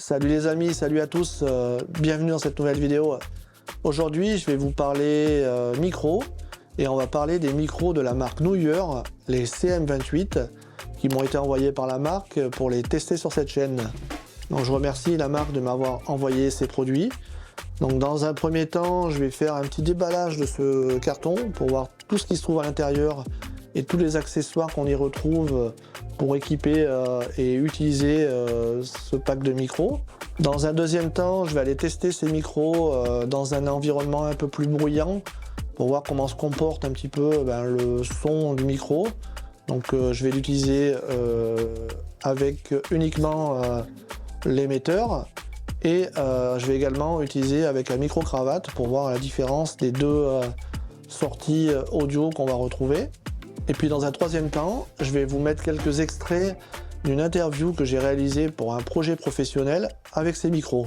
Salut les amis, salut à tous, bienvenue dans cette nouvelle vidéo. Aujourd'hui je vais vous parler micro et on va parler des micros de la marque Neue, les CM28 qui m'ont été envoyés par la marque pour les tester sur cette chaîne. Donc je remercie la marque de m'avoir envoyé ces produits. Donc dans un premier temps je vais faire un petit déballage de ce carton pour voir tout ce qui se trouve à l'intérieur et tous les accessoires qu'on y retrouve pour équiper et utiliser ce pack de micros. Dans un deuxième temps, je vais aller tester ces micros dans un environnement un peu plus bruyant pour voir comment se comporte un petit peu le son du micro. Donc je vais l'utiliser avec uniquement l'émetteur et je vais également utiliser avec un micro-cravate pour voir la différence des deux sorties audio qu'on va retrouver. Et puis dans un troisième temps, je vais vous mettre quelques extraits d'une interview que j'ai réalisée pour un projet professionnel avec ces micros.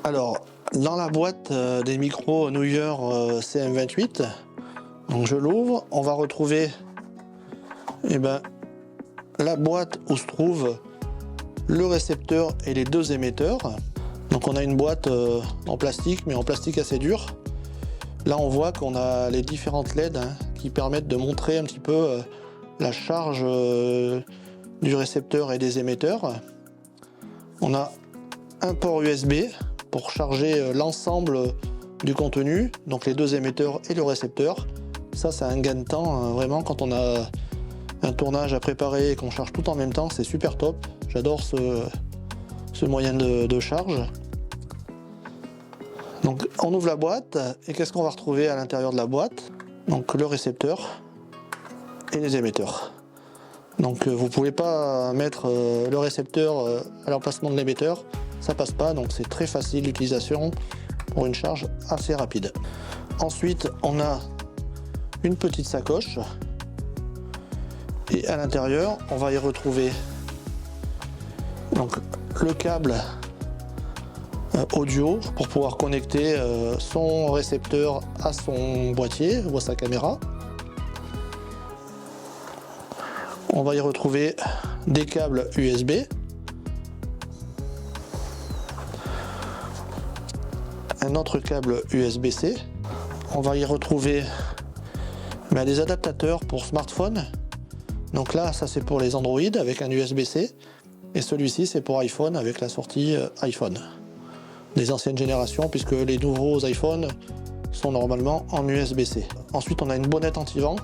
Alors, dans la boîte des micros Neue CM28, donc je l'ouvre, on va retrouver la boîte où se trouve le récepteur et les deux émetteurs. Donc on a une boîte en plastique, mais en plastique assez dur. Là on voit qu'on a les différentes LED qui permettent de montrer un petit peu la charge du récepteur et des émetteurs. On a un port USB pour charger l'ensemble du contenu, donc les deux émetteurs et le récepteur. Ça c'est un gain de temps, vraiment quand on a un tournage à préparer et qu'on charge tout en même temps, c'est super top. J'adore ce moyen de charge. Donc on ouvre la boîte et qu'est-ce qu'on va retrouver à l'intérieur de la boîte? Donc le récepteur et les émetteurs. Donc vous pouvez pas mettre le récepteur à l'emplacement de l'émetteur, ça passe pas, donc c'est très facile d'utilisation pour une charge assez rapide. Ensuite on a une petite sacoche et à l'intérieur on va y retrouver donc le câble audio pour pouvoir connecter son récepteur à son boîtier ou à sa caméra. On va y retrouver des câbles USB, un autre câble USB-C. On va y retrouver des adaptateurs pour smartphone. Donc là, ça c'est pour les Android avec un USB-C. Et celui-ci c'est pour iPhone avec la sortie iPhone. Des anciennes générations puisque les nouveaux iPhones sont normalement en USB-C. Ensuite on a une bonnette anti-vent.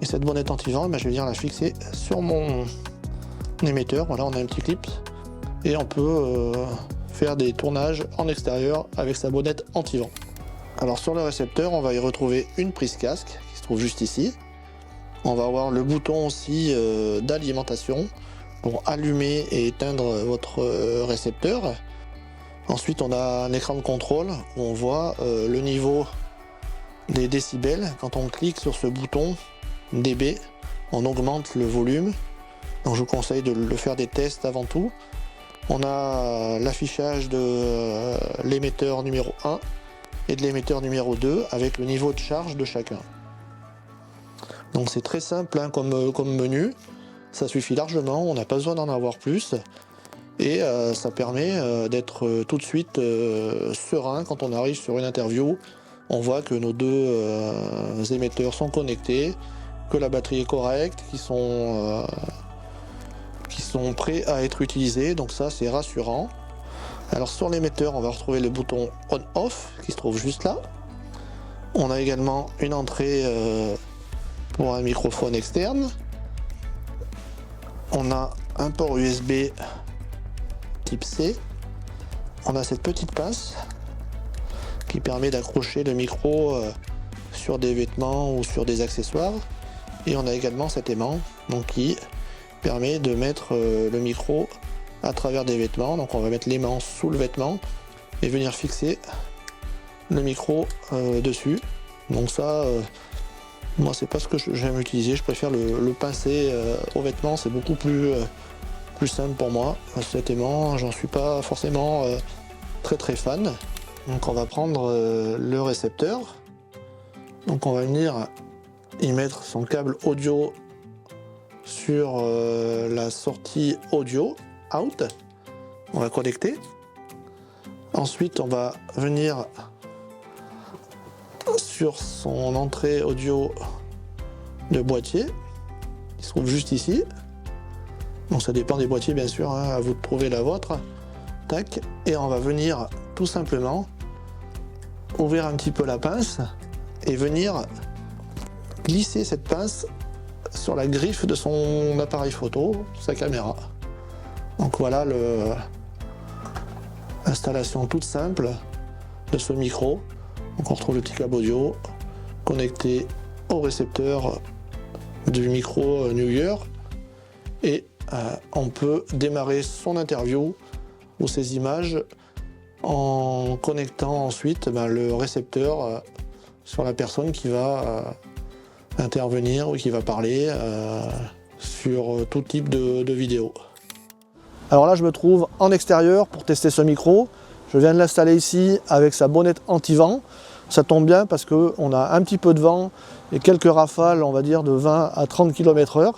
Et cette bonnette anti-vent, je vais venir la fixer sur mon émetteur. Voilà, on a un petit clip. Et on peut faire des tournages en extérieur avec sa bonnette anti-vent. Alors sur le récepteur, on va y retrouver une prise casque qui se trouve juste ici. On va avoir le bouton aussi d'alimentation pour allumer et éteindre votre récepteur. Ensuite, on a un écran de contrôle où on voit le niveau des décibels. Quand on clique sur ce bouton dB, on augmente le volume. Donc je vous conseille de le faire des tests avant tout. On a l'affichage de l'émetteur numéro 1 et de l'émetteur numéro 2 avec le niveau de charge de chacun. Donc c'est très simple comme menu, ça suffit largement, on n'a pas besoin d'en avoir plus et ça permet d'être tout de suite serein quand on arrive sur une interview. On voit que nos deux émetteurs sont connectés, que la batterie est correcte, qui sont prêts à être utilisés, donc ça c'est rassurant. Alors sur l'émetteur, on va retrouver le bouton on-off qui se trouve juste là. On a également une entrée pour un microphone externe. On a un port USB type C. On a cette petite pince qui permet d'accrocher le micro sur des vêtements ou sur des accessoires. Et on a également cet aimant qui permet de mettre le micro à travers des vêtements. Donc on va mettre l'aimant sous le vêtement et venir fixer le micro dessus. Donc ça, Moi, c'est pas ce que j'aime utiliser. Je préfère le pincer au vêtement. C'est beaucoup plus simple pour moi. Cet aimant, j'en suis pas forcément très fan. Donc on va prendre le récepteur. Donc on va venir y mettre son câble audio sur la sortie audio out. On va connecter. Ensuite on va venir sur son entrée audio de boîtier qui se trouve juste ici. Donc ça dépend des boîtiers bien sûr, hein, à vous de trouver la vôtre. Tac. Et on va venir tout simplement ouvrir un petit peu la pince et venir glisser cette pince sur la griffe de son appareil photo, sa caméra. Donc voilà l'installation toute simple de ce micro. Donc on retrouve le petit câble audio connecté au récepteur du micro New Year et on peut démarrer son interview ou ses images en connectant ensuite le récepteur sur la personne qui va intervenir ou qui va parler sur tout type de vidéo. Alors là je me trouve en extérieur pour tester ce micro. Je viens de l'installer ici avec sa bonnette anti-vent. Ça tombe bien parce qu'on a un petit peu de vent et quelques rafales, on va dire de 20 à 30 km/h.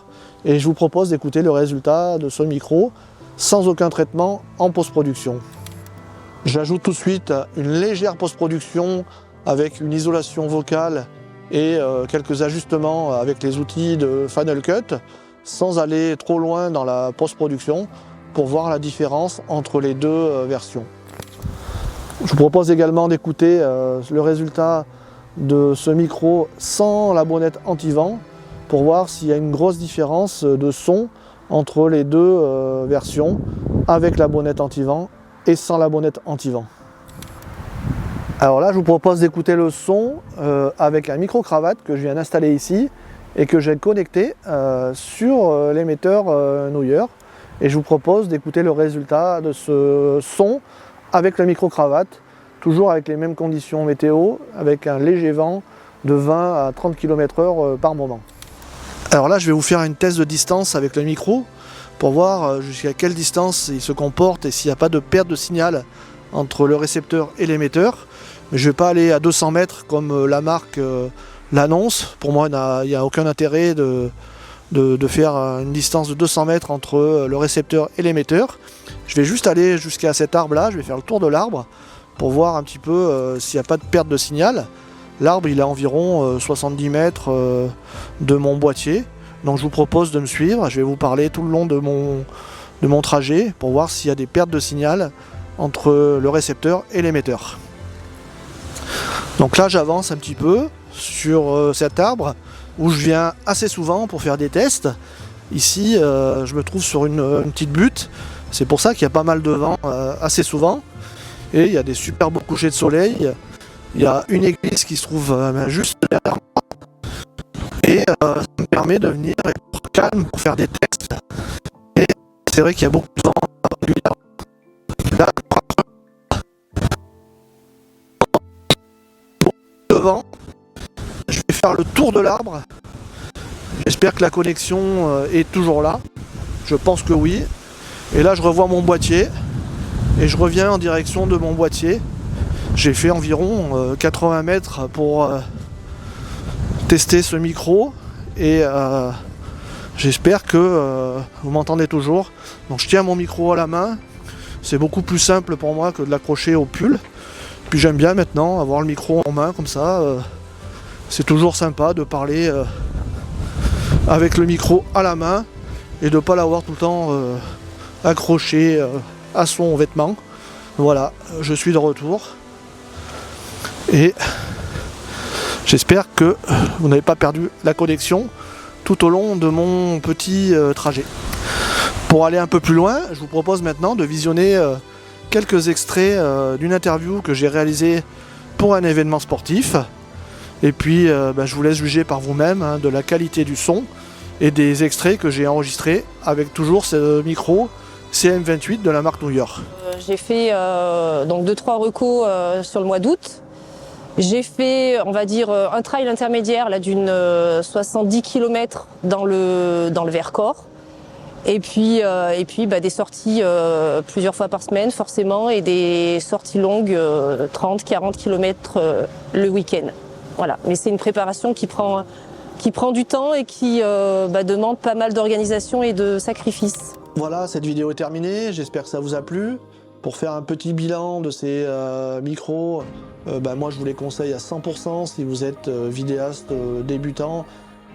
Et je vous propose d'écouter le résultat de ce micro sans aucun traitement en post-production. J'ajoute tout de suite une légère post-production avec une isolation vocale et quelques ajustements avec les outils de Final Cut sans aller trop loin dans la post-production pour voir la différence entre les deux versions. Je vous propose également d'écouter le résultat de ce micro sans la bonnette anti-vent pour voir s'il y a une grosse différence de son entre les deux versions avec la bonnette anti-vent et sans la bonnette anti-vent. Alors là je vous propose d'écouter le son avec un micro-cravate que je viens d'installer ici et que j'ai connecté sur l'émetteur New Year. Et je vous propose d'écouter le résultat de ce son avec le micro-cravate, toujours avec les mêmes conditions météo, avec un léger vent de 20 à 30 km/h par moment. Alors là je vais vous faire une test de distance avec le micro pour voir jusqu'à quelle distance il se comporte et s'il n'y a pas de perte de signal entre le récepteur et l'émetteur. Mais je ne vais pas aller à 200 mètres comme la marque l'annonce. Pour moi il n'y a aucun intérêt de faire une distance de 200 mètres entre le récepteur et l'émetteur. Je vais juste aller jusqu'à cet arbre là, je vais faire le tour de l'arbre pour voir un petit peu s'il n'y a pas de perte de signal. L'arbre il est à environ 70 mètres de mon boîtier, donc je vous propose de me suivre. Je vais vous parler tout le long de mon trajet pour voir s'il y a des pertes de signal entre le récepteur et l'émetteur. Donc là j'avance un petit peu sur cet arbre où je viens assez souvent pour faire des tests. Ici je me trouve sur une petite butte, c'est pour ça qu'il y a pas mal de vent assez souvent et il y a des super beaux couchers de soleil. Il y a une église qui se trouve juste derrière moi et ça me permet de venir être calme pour faire des tests. Et c'est vrai qu'il y a beaucoup de vent régulièrement. Là, de vent. Je vais faire le tour de l'arbre. J'espère que la connexion est toujours là. Je pense que oui. Et là je revois mon boîtier et je reviens en direction de mon boîtier. J'ai fait environ 80 mètres pour tester ce micro et j'espère que vous m'entendez toujours. Donc je tiens mon micro à la main, c'est beaucoup plus simple pour moi que de l'accrocher au pull. Puis j'aime bien maintenant avoir le micro en main comme ça, c'est toujours sympa de parler avec le micro à la main et de ne pas l'avoir tout le temps accroché à son vêtement. Voilà, je suis de retour. Et j'espère que vous n'avez pas perdu la connexion tout au long de mon petit trajet. Pour aller un peu plus loin, je vous propose maintenant de visionner quelques extraits d'une interview que j'ai réalisée pour un événement sportif. Et puis je vous laisse juger par vous-même de la qualité du son et des extraits que j'ai enregistrés avec toujours ce micro CM28 de la marque New Year. J'ai fait donc 2-3 recos sur le mois d'août. J'ai fait, on va dire, un trail intermédiaire là d'une 70 km dans le Vercors. Et puis des sorties plusieurs fois par semaine forcément et des sorties longues 30-40 km le week-end. Voilà. Mais c'est une préparation qui prend du temps et qui demande pas mal d'organisation et de sacrifices. Voilà, cette vidéo est terminée, j'espère que ça vous a plu. Pour faire un petit bilan de ces micros, moi je vous les conseille à 100% si vous êtes vidéaste débutant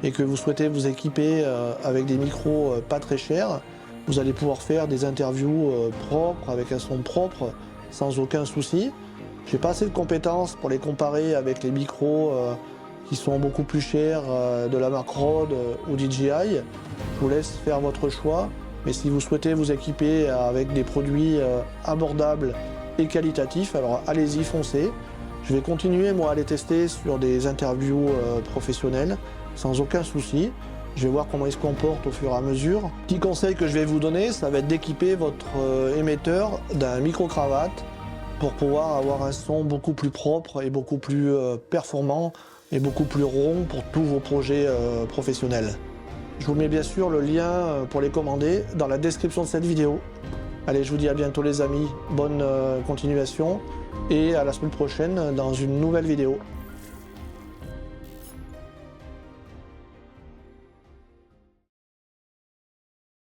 et que vous souhaitez vous équiper avec des micros pas très chers. Vous allez pouvoir faire des interviews propres, avec un son propre, sans aucun souci. J'ai pas assez de compétences pour les comparer avec les micros qui sont beaucoup plus chers de la marque Rode ou DJI. Je vous laisse faire votre choix. Mais si vous souhaitez vous équiper avec des produits abordables et qualitatifs, alors allez-y, foncez. Je vais continuer moi à les tester sur des interviews professionnelles sans aucun souci. Je vais voir comment ils se comportent au fur et à mesure. Petit conseil que je vais vous donner, ça va être d'équiper votre émetteur d'un micro-cravate pour pouvoir avoir un son beaucoup plus propre et beaucoup plus performant et beaucoup plus rond pour tous vos projets professionnels. Je vous mets bien sûr le lien pour les commander dans la description de cette vidéo. Allez, je vous dis à bientôt les amis, bonne continuation et à la semaine prochaine dans une nouvelle vidéo.